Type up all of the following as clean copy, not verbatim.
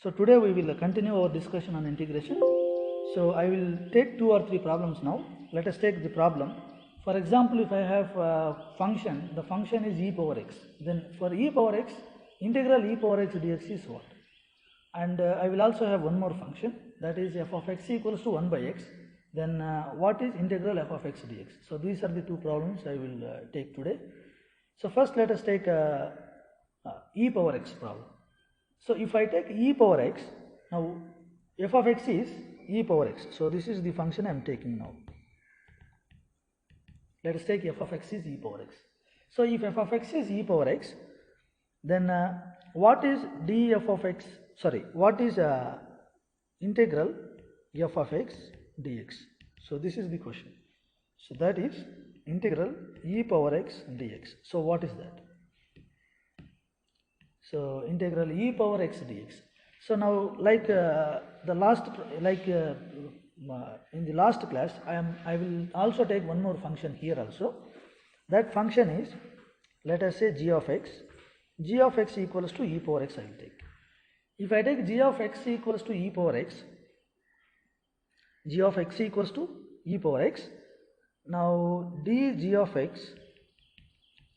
So today we will continue our discussion on integration. So I will take 2 or 3 problems now. Let us take the problem. For example, if I have a function, the function is e power x. Then for e power x, integral e power x dx is what? And I will also have one more function, that is f of x equals to 1 by x. Then what is integral f of x dx? So these are the 2 problems I will take today. So first let us take e power x problem. So if I take e power x, now f of x is e power x. So this is the function I am taking now. Let us take f of x is e power x. So if f of x is e power x, then what is df of x, what is integral f of x dx? So this is the question. So that is integral e power x dx. So what is that? So integral e power x dx. So now like in the last class, I will also take one more function here also. That function is, let us say g of x. G of x equals to e power x I will take. If I take g of x equals to e power x, g of x equals to e power x. Now dg of x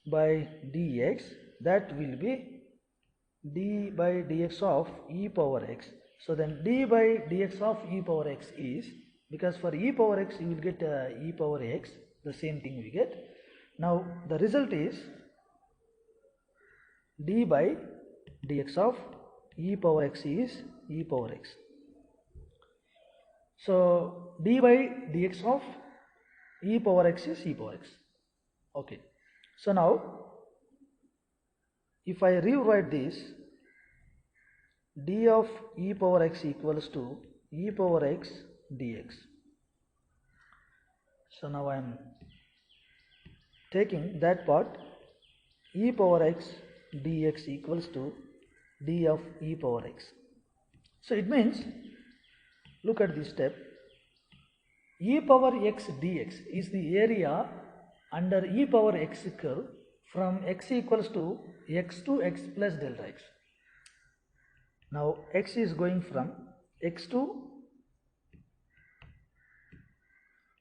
by dx, that will be d by dx of e power x. So then d by dx of e power x is, because for e power x you will get e power x, the same thing we get. Now the result is d by dx of e power x is e power x. So d by dx of e power x is e power x. Okay. So now if I rewrite this, d of e power x equals to e power x dx. So now I am taking that part, e power x dx equals to d of e power x. So it means, look at this step, e power x dx is the area under e power x curve from x equals to x plus delta x. Now x is going from x to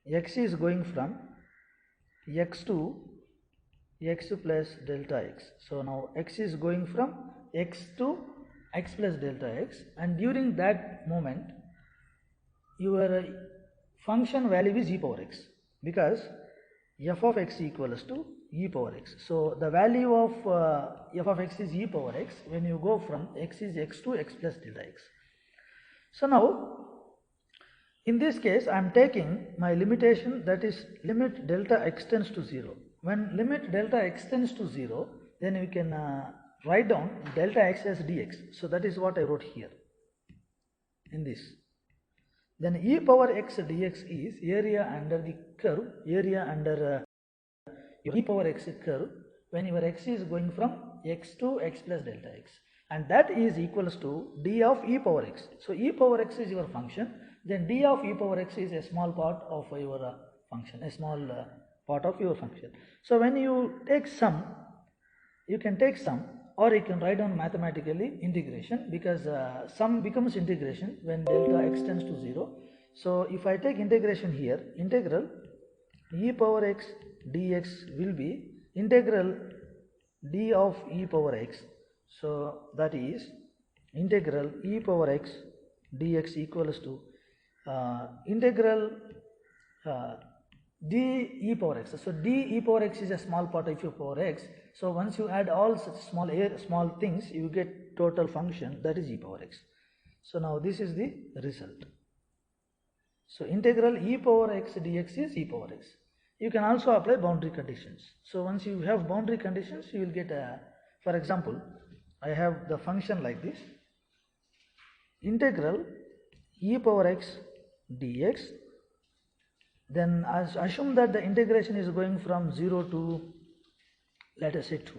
x plus delta x. So now x is going from x to x plus delta x, and during that moment your function value is e power x, because f of x equals to e power x. So the value of f of x is e power x when you go from x is x to x plus delta x. So now in this case I am taking my limitation, that is limit delta x tends to 0. When limit delta x tends to 0, then we can write down delta x as dx. So that is what I wrote here in this. Then e power x dx is area under the curve, area under your e power x curve when your x is going from x to x plus delta x, and that is equals to d of e power x. So e power x is your function, then d of e power x is a small part of your function, a small part of your function. So when you take sum, you can take sum, or you can write down mathematically integration, because sum becomes integration when delta x tends to 0. So if I take integration here, integral e power x dx will be integral d of e power x. So that is integral e power x dx equals to integral d e power x. So d e power x is a small part of e power x. So once you add all such small things, you get total function, that is e power x. So now this is the result. So integral e power x dx is e power x. You can also apply boundary conditions. So once you have boundary conditions, you will get for example, I have the function like this, integral e power x dx. Then assume that the integration is going from 0 to, let us say, 2.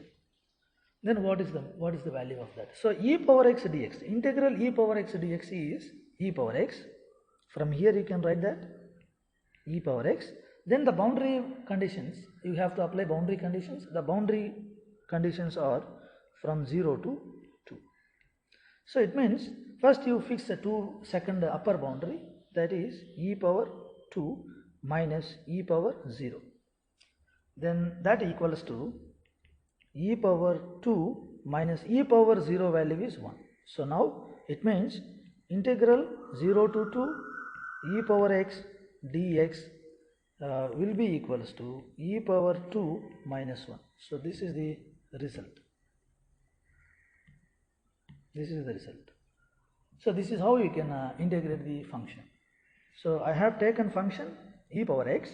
Then what is the value of that? So e power x dx, integral e power x dx is e power x. From here you can write that e power x. Then the boundary conditions, you have to apply boundary conditions. The boundary conditions are from 0 to 2. So it means First you fix a 2-second upper boundary, that is e power 2 minus e power 0. Then that equals to e power 2 minus e power 0 value is 1. So now it means integral 0 to 2 e power x dx will be equals to e power 2 minus 1. So this is the result. This is the result. So this is how you can integrate the function. So I have taken function e power x,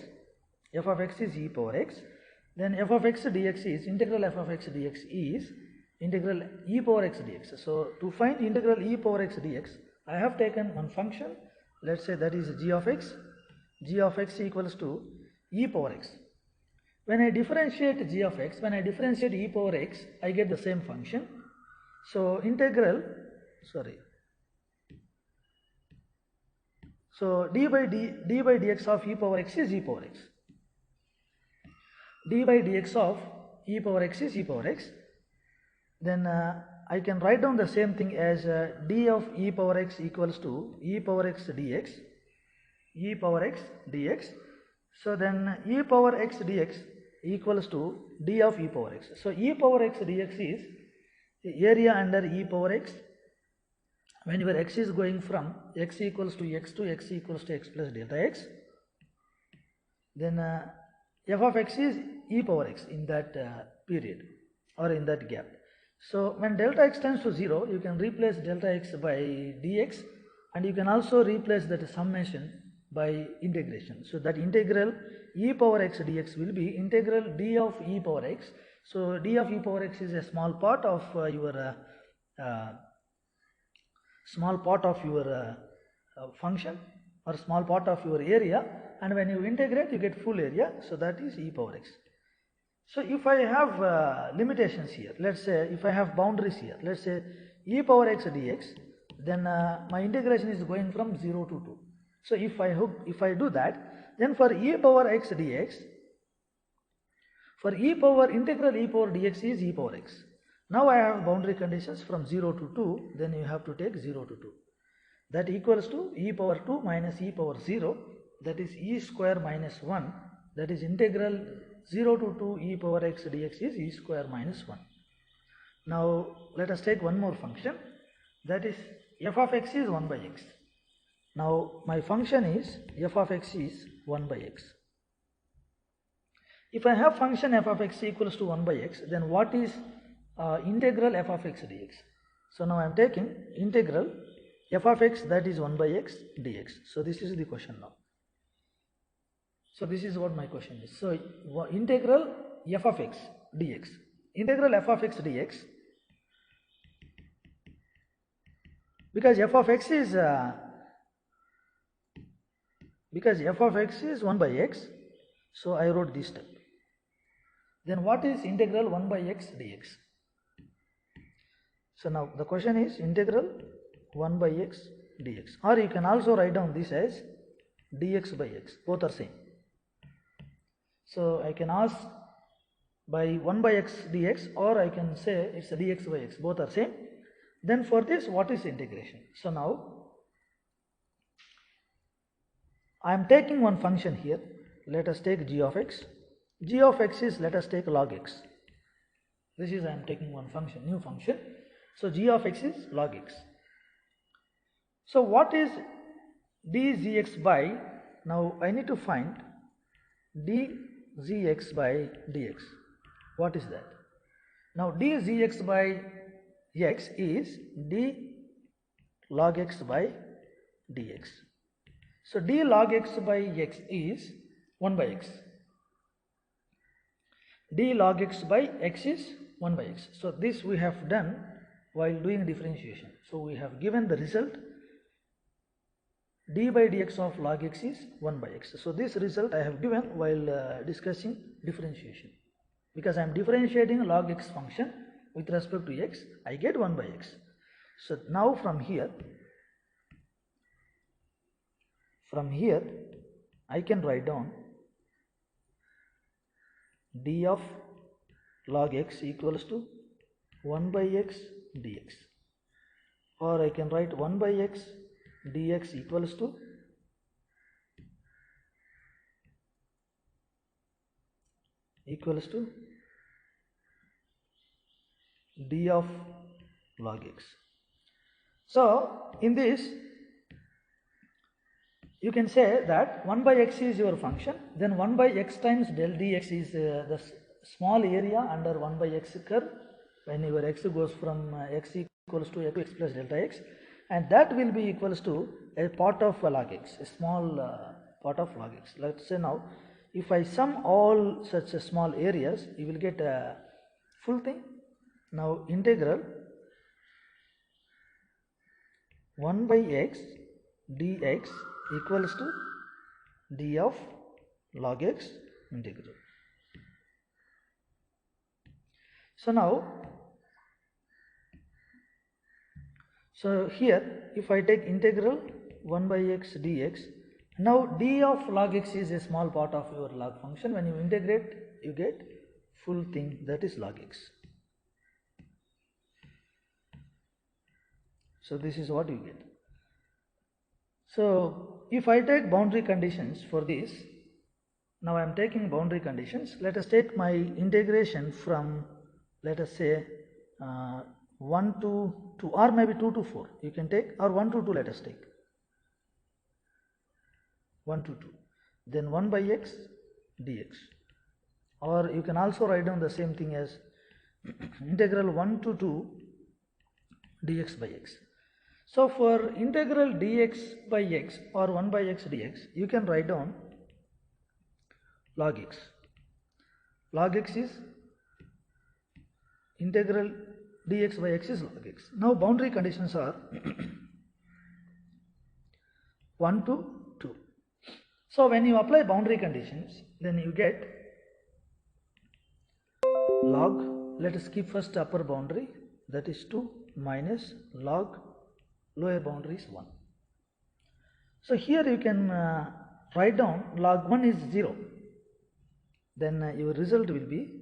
f of x is e power x, then f of x dx is integral f of x dx is integral e power x dx. So to find integral e power x dx, I have taken one function, let's say that is g of x equals to e power x. When I differentiate g of x, when I differentiate e power x, I get the same function. So integral, so d by dx of e power x is e power x. D by dx of e power x is e power x. Then I can write down the same thing as d of e power x equals to e power x dx. E power x dx. So then e power x dx equals to d of e power x. So e power x dx is the area under e power x when your x is going from x equals to x to x equals to x plus delta x. Then f of x is e power x in that period or in that gap. So when delta x tends to 0, you can replace delta x by dx, and you can also replace that summation by integration. So that integral e power x dx will be integral d of e power x. So d of e power x is a small part of your function or small part of your area, and when you integrate you get full area, so that is e power x. So if I have limitations here, let's say if I have boundaries here, let's say e power x dx, then my integration is going from 0 to 2. So if I do that, then for e power x dx, for e power integral e power dx is e power x. Now I have boundary conditions from 0 to 2, then you have to take 0 to 2. That equals to e power 2 minus e power 0, that is e square minus 1, that is integral 0 to 2 e power x dx is e square minus 1. Now let us take one more function, that is f of x is 1 by x. Now my function is f of x is 1 by x. If I have function f of x equals to 1 by x, then what is integral f of x dx? So now I am taking integral f of x, that is 1 by x dx. So this is the question now. So this is what my question is. So integral f of x dx. Integral f of x dx, because f of x is 1 by x, so I wrote this step. Then what is integral 1 by x dx? So now the question is integral 1 by x dx, or you can also write down this as dx by x, both are same. So I can ask by 1 by x dx, or I can say it's a dx by x, both are same. Then for this, what is integration? So now I am taking one function here. Let us take g of x. G of x is, let us take log x. This is I am taking one function, new function. So g of x is log x. So what is dzx by, now I need to find dzx by dx. What is that? Now dzx by x is d log x by dx. So d log x by x is 1 by x. D log x by x is 1 by x. So this we have done while doing differentiation. So we have given the result d by dx of log x is 1 by x. So this result I have given while discussing differentiation. Because I am differentiating log x function with respect to x, I get 1 by x. So now from here I can write down d of log x equals to 1 by x dx. or I can write 1 by x dx equals to d of log x. So in this you can say that 1 by x is your function, then 1 by x times del dx is the small area under 1 by x curve when your x goes from x equals to x plus delta x, and that will be equals to a part of log x, a small part of log x. Let's say now if I sum all such small areas, you will get a full thing. Now integral 1 by x dx equals to d of log x integral. So now, here if I take integral 1 by x dx, now d of log x is a small part of your log function. When you integrate, you get full thing, that is log x. So this is what you get. So if I take boundary conditions for this, now I am taking boundary conditions. Let us take my integration from, let us say 1 to 2 or maybe 2 to 4 you can take, or 1 to 2 let us take 1 to 2, then 1 by x dx, or you can also write down the same thing as integral 1 to 2 dx by x. So for integral dx by x or 1 by x dx, you can write down log x. Log x is integral dx by x is log x. Now boundary conditions are 1 to 2. So when you apply boundary conditions, then you get log, let us keep first upper boundary, that is 2 minus log lower boundary is 1. So here you can write down log 1 is 0, then your result will be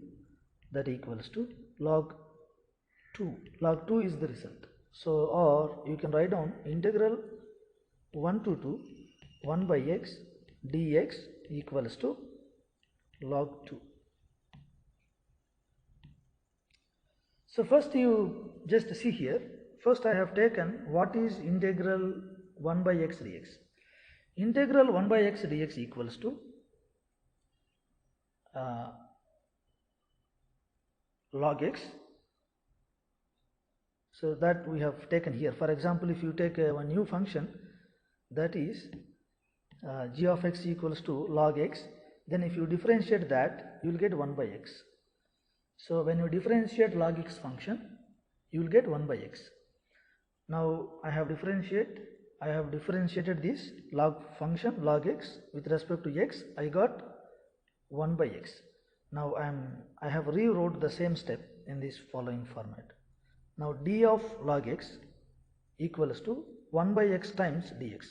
that equals to log 2. Log 2 is the result. So, or you can write down integral 1 to 2 1 by x dx equals to log 2. So first you just see here, first I have taken what is integral 1 by x dx. Integral 1 by x dx equals to log x. So that we have taken here. For example, if you take a new function, that is g of x equals to log x, then if you differentiate that, you will get 1 by x. So when you differentiate log x function, you will get 1 by x. Now I have differentiated this log function log x with respect to x. I got 1 by x. Now I have rewrote the same step in this following format. Now d of log x equals to 1 by x times dx.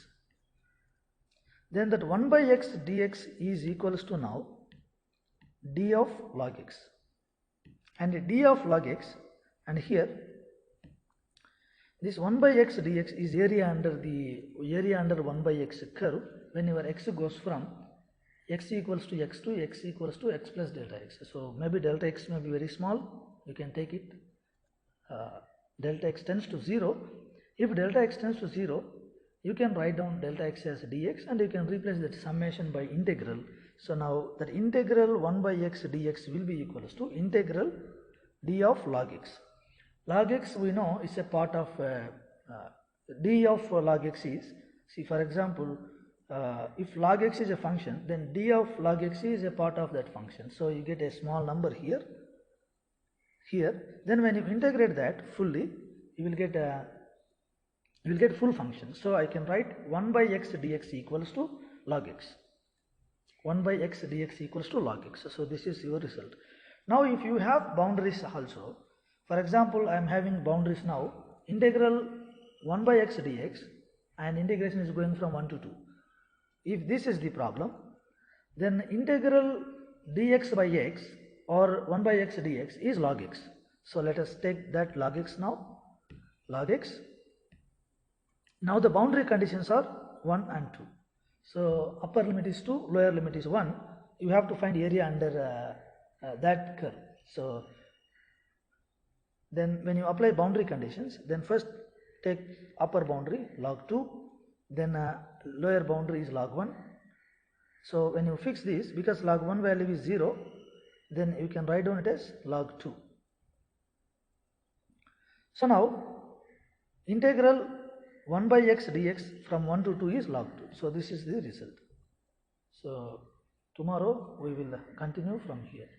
Then that 1 by x dx is equals to now d of log x, and d of log x, and here this 1 by x dx is area under 1 by x curve when your x goes from x equals to x to x equals to x plus delta x. So maybe delta x may be very small, you can take it delta x tends to 0. If delta x tends to 0, you can write down delta x as dx, and you can replace that summation by integral. So now that integral 1 by x dx will be equals to integral d of log x. Log x we know is a part of d of log x is, see for example, if log x is a function, then d of log x is a part of that function. So you get a small number here. Then when you integrate that fully, you will get full function. So I can write 1 by x dx equals to log x. 1 by x dx equals to log x. So this is your result. Now if you have boundaries also, for example, I am having boundaries now, integral 1 by x dx, and integration is going from 1 to 2. If this is the problem, then integral dx by x or 1 by x dx is log x. So let us take that log x now. Log x Now the boundary conditions are 1 and 2. So upper limit is 2, lower limit is 1. You have to find area under that curve. So then when you apply boundary conditions, then first take upper boundary log 2, then lower boundary is log 1. So when you fix this, because log 1 value is 0, then you can write down it as log 2. So now integral 1 by x dx from 1 to 2 is log 2. So this is the result. So tomorrow we will continue from here.